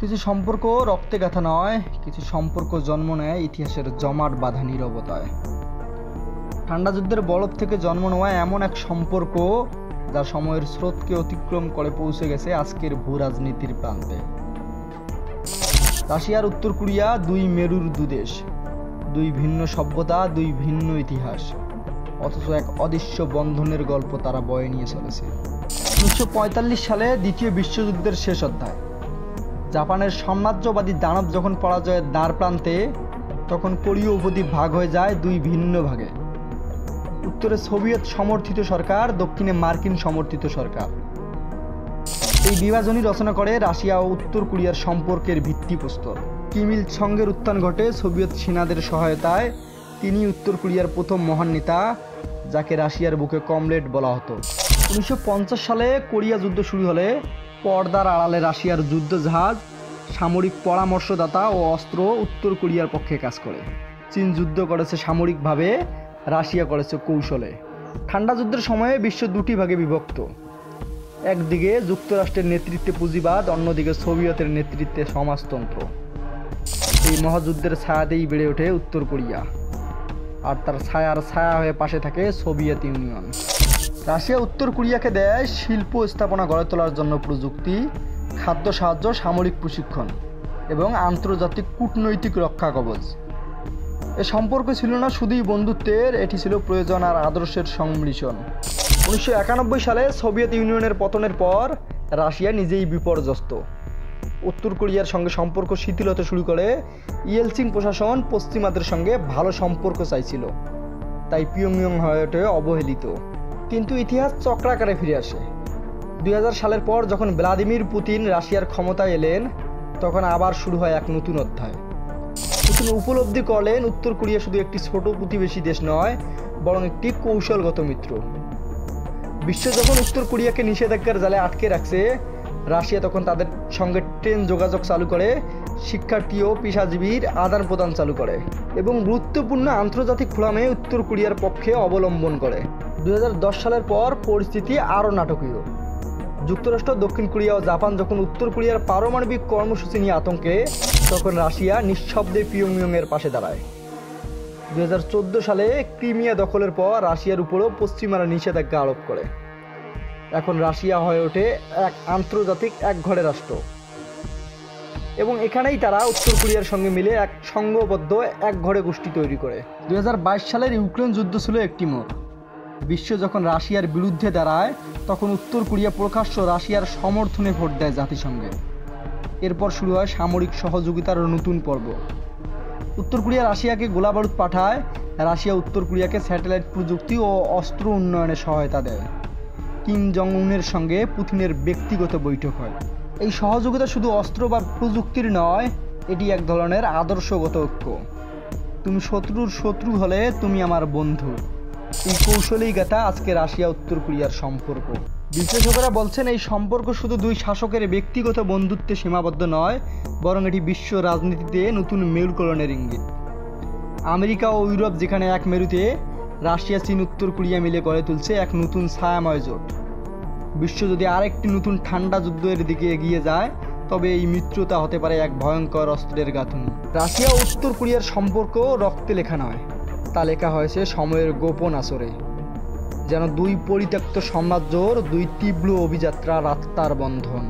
কিছু সম্পর্ক রক্তে গাঁথা নয়, কিছু সম্পর্ক জন্ম নেয় ইতিহাসের জমাট বাঁধা নীরবতায়। ঠান্ডা যুদ্ধের বরফ থেকে জন্ম নেওয়া এমন এক সম্পর্ক যা সময়ের স্রোতকে অতিক্রম করে পৌঁছে গেছে আজকের ভূ রাজনীতির প্রান্তে। রাশিয়া আর উত্তর কোরিয়া দুই মেরুর দুদেশ, দুই ভিন্ন সভ্যতা, দুই ভিন্ন ইতিহাস, অথচ এক অদৃশ্য বন্ধনের গল্প তারা বয়ে নিয়ে চলেছে। 1945 সালে দ্বিতীয় বিশ্বযুদ্ধের শেষ অধ্যায়। জাপানের সাম্রাজ্যবাদী দানব যখন পরাজয়ের দ্বার প্রান্তে, তখন কোরীয় উপদ্বীপ ভাগ হয়ে যায় দুই ভিন্ন ভাগে। উত্তরে সোভিয়েত সমর্থিত সরকার, দক্ষিণে মার্কিন সমর্থিত সরকার। এই বিভাজনই রচনা করে রাশিয়া ও উত্তর কোরিয়ার সম্পর্কের ভিত্তিপ্রস্তর। কিম ইল সঙ্গের উত্থান ঘটে সোভিয়েত সেনাদের সহায়তায়। তিনি উত্তর কোরিয়ার প্রথম মহান নেতা, যাকে রাশিয়ার বুকে কমরেড বলা হতো। 1950 সালে কোরিয়া যুদ্ধ শুরু হলে পর্দার আড়ালে রাশিয়ার যুদ্ধজাহাজ, সামরিক পরামর্শদাতা ও অস্ত্র উত্তর কোরিয়ার পক্ষে কাজ করে। চীন যুদ্ধ করেছে সামরিকভাবে, রাশিয়া করেছে কৌশলে। ঠান্ডা যুদ্ধের সময়ে বিশ্ব দুটি ভাগে বিভক্ত। একদিকে যুক্তরাষ্ট্রের নেতৃত্বে পুঁজিবাদ, অন্যদিকে সোভিয়েতের নেতৃত্বে সমাজতন্ত্র। এই মহাযুদ্ধের ছায়াতেই বেড়ে ওঠে উত্তর কোরিয়া, আর তার ছায়ার ছায়া হয়ে পাশে থাকে সোভিয়েত ইউনিয়ন। রাশিয়া উত্তর কোরিয়াকে দেয় শিল্প স্থাপনা গড়ে তোলার জন্য প্রযুক্তি, খাদ্য সাহায্য, সামরিক প্রশিক্ষণ এবং আন্তর্জাতিক কূটনৈতিক রক্ষা কবচ। এ সম্পর্ক ছিল না শুধুই বন্ধুত্বের, এটি ছিল প্রয়োজন আর আদর্শের সংমিশ্রণ। 1991 সালে সোভিয়েত ইউনিয়নের পতনের পর রাশিয়া নিজেই বিপর্যস্ত। উত্তর কোরিয়ার সঙ্গে সম্পর্ক শিথিল হতে শুরু করে। ইয়েলচিন প্রশাসন পশ্চিমাদের সঙ্গে ভালো সম্পর্ক চাইছিল, তাই পিয়ংইয়ং হয়ে ওঠে অবহেলিত। কিন্তু ইতিহাস চক্রাকারে ফিরে আসে। 2000 সালের পর যখন ভ্লাদিমির পুতিন রাশিয়ার ক্ষমতায় এলেন, তখন আবার শুরু হয় এক নতুন অধ্যায়। পুতিন উপলব্ধি করলেন উত্তর কোরিয়া শুধু একটি ছোট প্রতিবেশী দেশ নয়, বরং একটি কৌশলগত মিত্র। বিশ্ব যখন উত্তর কোরিয়াকে নিষেধাজ্ঞার জালে আটকে রাখছে, রাশিয়া তখন তাদের সঙ্গে ট্রেন যোগাযোগ চালু করে, শিক্ষার্থী ও পেশাজীবীর আদান প্রদান চালু করে এবং গুরুত্বপূর্ণ আন্তর্জাতিক ফোরামে উত্তর কোরিয়ার পক্ষে অবলম্বন করে। 2010 সালের পর পরিস্থিতি আরও নাটকীয়। যুক্তরাষ্ট্র, দক্ষিণ কোরিয়া ও জাপান যখন উত্তর কোরিয়ার পারমাণবিক কর্মসূচি নিয়ে আতঙ্কে, তখন রাশিয়া নিঃশব্দে পিয়ংইয়ংয়ের পাশে দাঁড়ায়। 2014 সালে ক্রিমিয়া দখলের পর রাশিয়ার উপরও পশ্চিমারা নিষেধাজ্ঞা আরোপ করে। এখন রাশিয়া হয়ে ওঠে এক আন্তর্জাতিক একঘরে রাষ্ট্র, এবং এখানেই তারা উত্তর কোরিয়ার সঙ্গে মিলে এক সংঘবদ্ধ একঘরে গোষ্ঠী তৈরি করে। 2022 সালের ইউক্রেন যুদ্ধ ছিল একটি মোড়। বিশ্ব যখন রাশিয়ার বিরুদ্ধে দাঁড়ায়, তখন উত্তর কোরিয়া প্রকাশ্য রাশিয়ার সমর্থনে ভোট দেয় জাতিসংঘে। এরপর শুরু হয় সামরিক সহযোগিতার নতুন পর্ব। উত্তর কোরিয়া রাশিয়াকে গোলাবারুদ পাঠায়, রাশিয়া উত্তর কোরিয়াকে স্যাটেলাইট প্রযুক্তি ও অস্ত্র উন্নয়নে সহায়তা দেয়। কিম জং উনের সঙ্গে পুতিনের ব্যক্তিগত বৈঠক হয়। এই সহযোগিতা শুধু অস্ত্র বা প্রযুক্তির নয়, এটি এক ধরনের আদর্শগত ঐক্য। তুমি শত্রুর শত্রু হলে তুমি আমার বন্ধু। এই কৌশলেই গাথা আজকে রাশিয়া উত্তর কোরিয়ার সম্পর্ক। বিশ্লেষকেরা বলছেন, এই সম্পর্ক শুধু দুই শাসকের ব্যক্তিগত বন্ধুত্বে সীমাবদ্ধ নয়, বরং এটি বিশ্ব রাজনীতিতে নতুন মেরুকরণের ইঙ্গিত। আমেরিকা ও ইউরোপ যেখানে এক মেরুতে, রাশিয়া, চীন, উত্তর কোরিয়া মিলে গড়ে তুলছে এক নতুন ছায়াময় জোট। বিশ্ব যদি আরেকটি নতুন ঠান্ডা যুদ্ধের দিকে এগিয়ে যায়, তবে এই মিত্রতা হতে পারে এক ভয়ঙ্কর অস্ত্রের গাঁথুনি। রাশিয়া ও উত্তর কোরিয়ার সম্পর্ক রক্তে লেখা নয়, তা লেখা হয়েছে সময়ের গোপন আসরে, যেন দুই পরিত্যক্ত সাম্রাজ্যর দুই তীব্র অভিযাত্রার আত্মার বন্ধন।